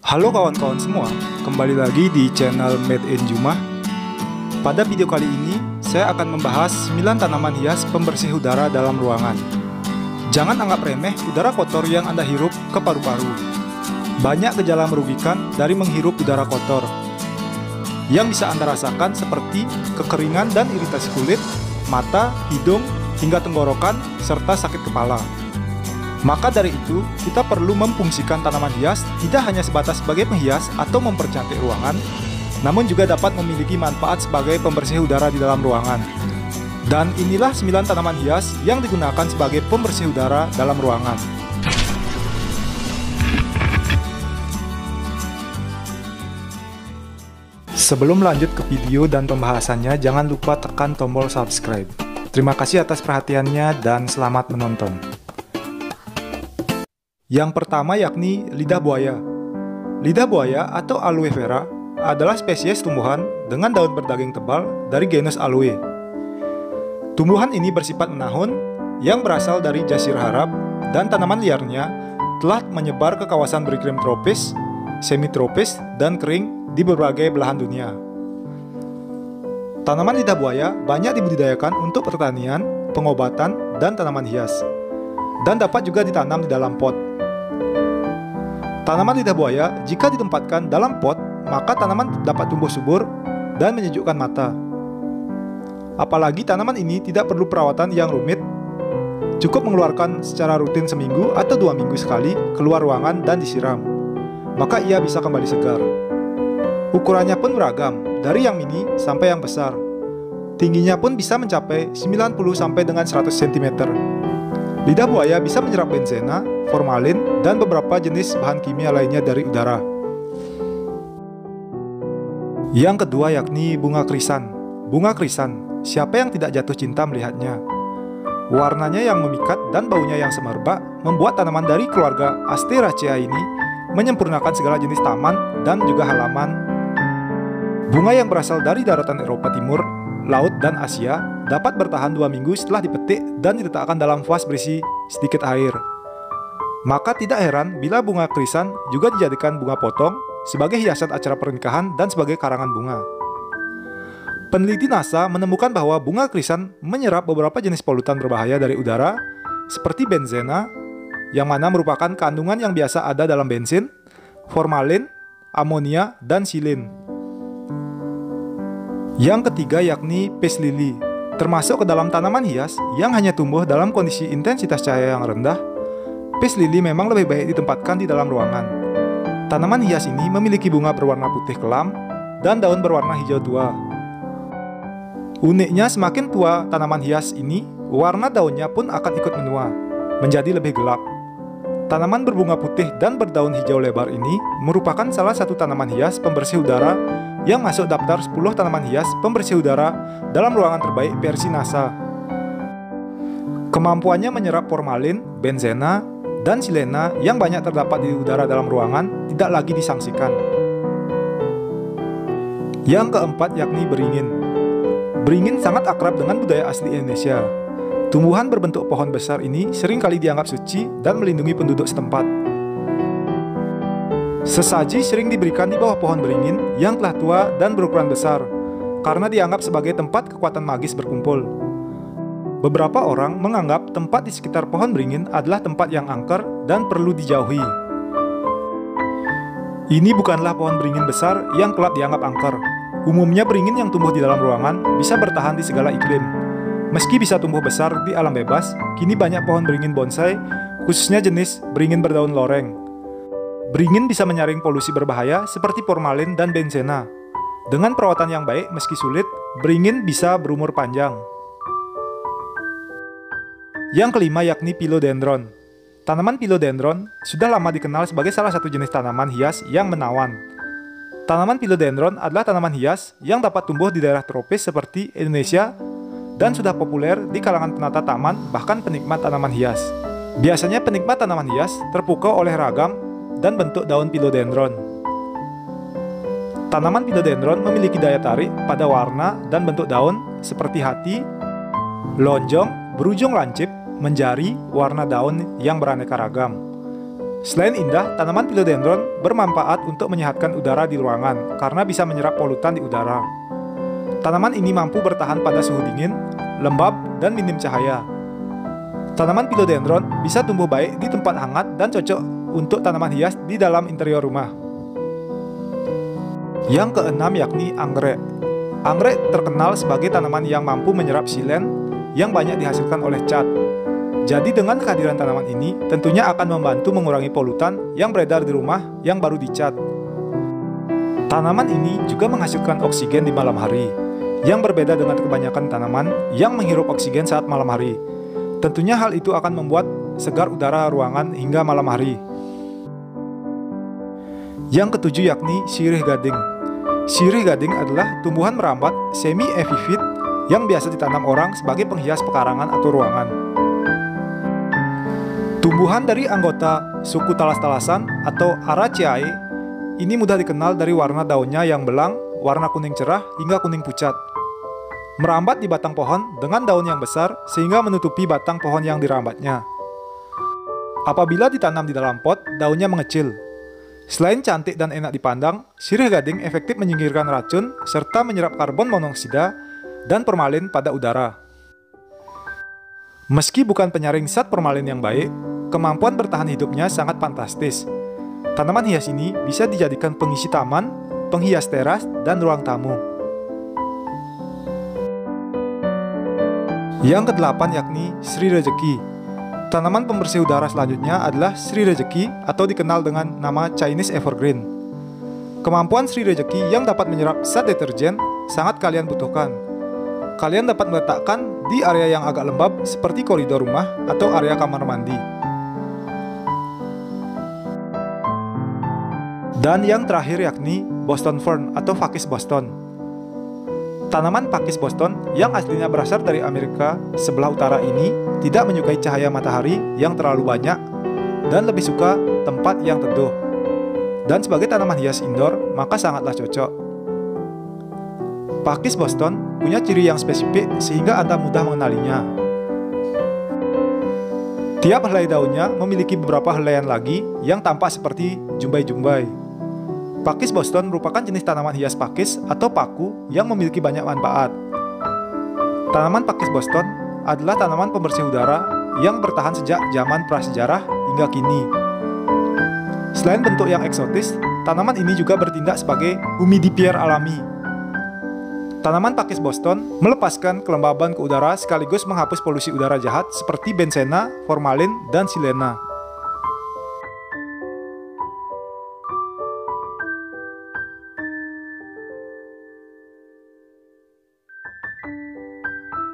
Halo kawan-kawan semua, kembali lagi di channel Made in Jumah. Pada video kali ini, saya akan membahas 9 tanaman hias pembersih udara dalam ruangan. Jangan anggap remeh udara kotor yang Anda hirup ke paru-paru. Banyak gejala merugikan dari menghirup udara kotor, yang bisa Anda rasakan seperti kekeringan dan iritasi kulit, mata, hidung, hingga tenggorokan, serta sakit kepala. Maka dari itu, kita perlu memfungsikan tanaman hias tidak hanya sebatas sebagai penghias atau mempercantik ruangan, namun juga dapat memiliki manfaat sebagai pembersih udara di dalam ruangan. Dan inilah 9 tanaman hias yang digunakan sebagai pembersih udara dalam ruangan. Sebelum lanjut ke video dan pembahasannya, jangan lupa tekan tombol subscribe. Terima kasih atas perhatiannya dan selamat menonton. Yang pertama yakni lidah buaya. Lidah buaya atau aloe vera adalah spesies tumbuhan dengan daun berdaging tebal dari genus Aloe. Tumbuhan ini bersifat menahun yang berasal dari Jazirah Arab dan tanaman liarnya telah menyebar ke kawasan beriklim tropis, semi-tropis, dan kering di berbagai belahan dunia. Tanaman lidah buaya banyak dibudidayakan untuk pertanian, pengobatan, dan tanaman hias, dan dapat juga ditanam di dalam pot. Tanaman lidah buaya jika ditempatkan dalam pot, maka tanaman dapat tumbuh subur dan menyejukkan mata. Apalagi tanaman ini tidak perlu perawatan yang rumit, cukup mengeluarkan secara rutin seminggu atau 2 minggu sekali keluar ruangan dan disiram, maka ia bisa kembali segar. Ukurannya pun beragam, dari yang mini sampai yang besar. Tingginya pun bisa mencapai 90 sampai dengan 100 cm. Lidah buaya bisa menyerap benzena, formalin, dan beberapa jenis bahan kimia lainnya dari udara. Yang kedua yakni bunga krisan. Bunga krisan, siapa yang tidak jatuh cinta melihatnya? Warnanya yang memikat dan baunya yang semerbak membuat tanaman dari keluarga Asteraceae ini menyempurnakan segala jenis taman dan juga halaman. Bunga yang berasal dari daratan Eropa Timur, laut, dan Asia dapat bertahan 2 minggu setelah dipetik dan diletakkan dalam vas berisi sedikit air. Maka tidak heran bila bunga krisan juga dijadikan bunga potong sebagai hiasan acara pernikahan dan sebagai karangan bunga. Peneliti NASA menemukan bahwa bunga krisan menyerap beberapa jenis polutan berbahaya dari udara seperti benzena, yang mana merupakan kandungan yang biasa ada dalam bensin, formalin, amonia, dan silin. Yang ketiga yakni peace lily, termasuk ke dalam tanaman hias yang hanya tumbuh dalam kondisi intensitas cahaya yang rendah. Peace lily memang lebih baik ditempatkan di dalam ruangan. Tanaman hias ini memiliki bunga berwarna putih kelam dan daun berwarna hijau tua. Uniknya, semakin tua tanaman hias ini, warna daunnya pun akan ikut menua, menjadi lebih gelap. Tanaman berbunga putih dan berdaun hijau lebar ini merupakan salah satu tanaman hias pembersih udara yang masuk daftar 10 tanaman hias pembersih udara dalam ruangan terbaik versi NASA. Kemampuannya menyerap formalin, benzena, dan silena yang banyak terdapat di udara dalam ruangan tidak lagi disangsikan. Yang keempat yakni beringin. Beringin sangat akrab dengan budaya asli Indonesia. Tumbuhan berbentuk pohon besar ini seringkali dianggap suci dan melindungi penduduk setempat. Sesaji sering diberikan di bawah pohon beringin yang telah tua dan berukuran besar, karena dianggap sebagai tempat kekuatan magis berkumpul. Beberapa orang menganggap tempat di sekitar pohon beringin adalah tempat yang angker dan perlu dijauhi. Ini bukanlah pohon beringin besar yang kelak dianggap angker. Umumnya beringin yang tumbuh di dalam ruangan bisa bertahan di segala iklim. Meski bisa tumbuh besar di alam bebas, kini banyak pohon beringin bonsai, khususnya jenis beringin berdaun loreng. Beringin bisa menyaring polusi berbahaya seperti formalin dan benzena. Dengan perawatan yang baik meski sulit, beringin bisa berumur panjang. Yang kelima yakni philodendron. Tanaman philodendron sudah lama dikenal sebagai salah satu jenis tanaman hias yang menawan. Tanaman philodendron adalah tanaman hias yang dapat tumbuh di daerah tropis seperti Indonesia dan sudah populer di kalangan penata taman bahkan penikmat tanaman hias. Biasanya penikmat tanaman hias terpukau oleh ragam dan bentuk daun philodendron. Tanaman philodendron memiliki daya tarik pada warna dan bentuk daun seperti hati, lonjong, berujung lancip, menjari, warna daun yang beraneka ragam. Selain indah, tanaman philodendron bermanfaat untuk menyehatkan udara di ruangan karena bisa menyerap polutan di udara. Tanaman ini mampu bertahan pada suhu dingin, lembab, dan minim cahaya. Tanaman philodendron bisa tumbuh baik di tempat hangat dan cocok untuk tanaman hias di dalam interior rumah. Yang keenam yakni anggrek. Anggrek terkenal sebagai tanaman yang mampu menyerap silen yang banyak dihasilkan oleh cat. Jadi dengan kehadiran tanaman ini tentunya akan membantu mengurangi polutan yang beredar di rumah yang baru dicat. Tanaman ini juga menghasilkan oksigen di malam hari, yang berbeda dengan kebanyakan tanaman yang menghirup oksigen saat malam hari. Tentunya hal itu akan membuat segar udara ruangan hingga malam hari. Yang ketujuh yakni sirih gading. Sirih gading adalah tumbuhan merambat semi-epifit yang biasa ditanam orang sebagai penghias pekarangan atau ruangan. Tumbuhan dari anggota suku talas-talasan atau Araceae ini mudah dikenal dari warna daunnya yang belang, warna kuning cerah hingga kuning pucat. Merambat di batang pohon dengan daun yang besar sehingga menutupi batang pohon yang dirambatnya. Apabila ditanam di dalam pot, daunnya mengecil. Selain cantik dan enak dipandang, sirih gading efektif menyingkirkan racun serta menyerap karbon monoksida dan formalin pada udara. Meski bukan penyaring zat formalin yang baik, kemampuan bertahan hidupnya sangat fantastis. Tanaman hias ini bisa dijadikan pengisi taman, penghias teras, dan ruang tamu. Yang kedelapan yakni Sri Rejeki. Tanaman pembersih udara selanjutnya adalah Sri Rejeki atau dikenal dengan nama Chinese Evergreen. Kemampuan Sri Rejeki yang dapat menyerap zat deterjen sangat kalian butuhkan. Kalian dapat meletakkan di area yang agak lembab seperti koridor rumah atau area kamar mandi. Dan yang terakhir yakni Boston Fern atau Pakis Boston. Tanaman Pakis Boston yang aslinya berasal dari Amerika sebelah utara ini tidak menyukai cahaya matahari yang terlalu banyak dan lebih suka tempat yang teduh. Dan sebagai tanaman hias indoor, maka sangatlah cocok. Pakis Boston punya ciri yang spesifik sehingga Anda mudah mengenalinya. Tiap helai daunnya memiliki beberapa helaian lagi yang tampak seperti jumbai-jumbai. Pakis Boston merupakan jenis tanaman hias pakis atau paku yang memiliki banyak manfaat. Tanaman Pakis Boston adalah tanaman pembersih udara yang bertahan sejak zaman prasejarah hingga kini. Selain bentuk yang eksotis, tanaman ini juga bertindak sebagai humidifier alami. Tanaman Pakis Boston melepaskan kelembaban ke udara sekaligus menghapus polusi udara jahat seperti bensena, formalin, dan silena.